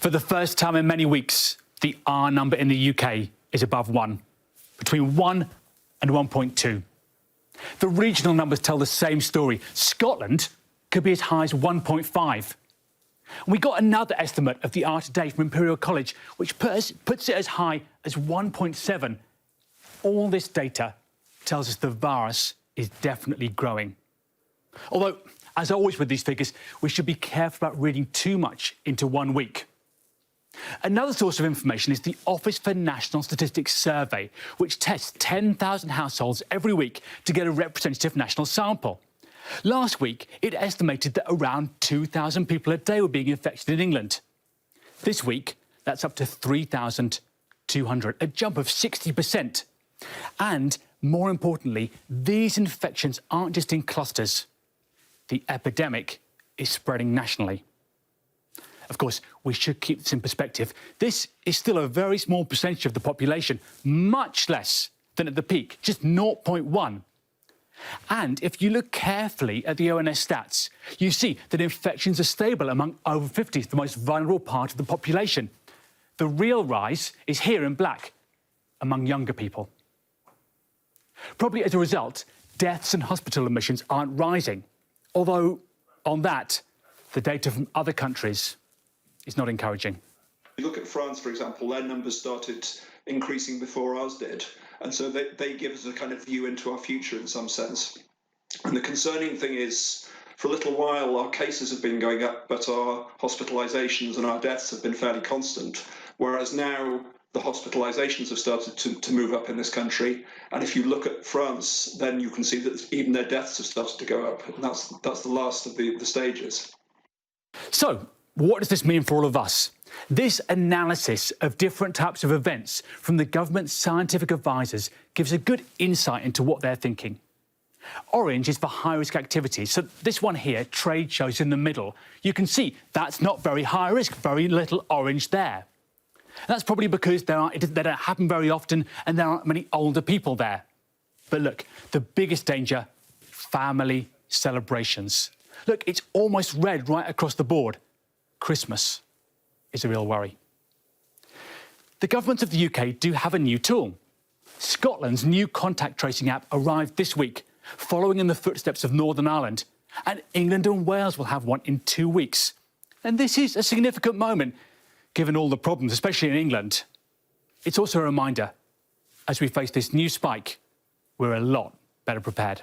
For the first time in many weeks, the R number in the UK is above 1, between 1 and 1.2. The regional numbers tell the same story. Scotland could be as high as 1.5. We got another estimate of the R today from Imperial College, which puts it as high as 1.7. All this data tells us the virus is definitely growing. Although, as always with these figures, we should be careful about reading too much into 1 week. Another source of information is the Office for National Statistics survey, which tests 10,000 households every week to get a representative national sample. Last week, it estimated that around 2,000 people a day were being infected in England. This week, that's up to 3,200, a jump of 60%. And, more importantly, these infections aren't just in clusters. The epidemic is spreading nationally. Of course, we should keep this in perspective. This is still a very small percentage of the population, much less than at the peak, just 0.1. And if you look carefully at the ONS stats, you see that infections are stable among over 50s, the most vulnerable part of the population. The real rise is here in black, among younger people. Probably as a result, deaths and hospital admissions aren't rising. Although, on that, the data from other countries is not encouraging. You look at France, for example, their numbers started increasing before ours did. And so they give us a kind of view into our future in some sense. And the concerning thing is, for a little while, our cases have been going up, but our hospitalizations and our deaths have been fairly constant. Whereas now the hospitalizations have started to move up in this country. And if you look at France, then you can see that even their deaths have started to go up. And that's the last of the stages. So, what does this mean for all of us? This analysis of different types of events from the government's scientific advisors gives a good insight into what they're thinking. Orange is for high-risk activities, so this one here, trade shows in the middle. You can see that's not very high risk, very little orange there. That's probably because they don't happen very often and there aren't many older people there. But look, the biggest danger, family celebrations. Look, it's almost red right across the board. Christmas is a real worry. The governments of the UK do have a new tool. Scotland's new contact tracing app arrived this week, following in the footsteps of Northern Ireland, and England and Wales will have one in 2 weeks. And this is a significant moment, given all the problems, especially in England. It's also a reminder, as we face this new spike, we're a lot better prepared.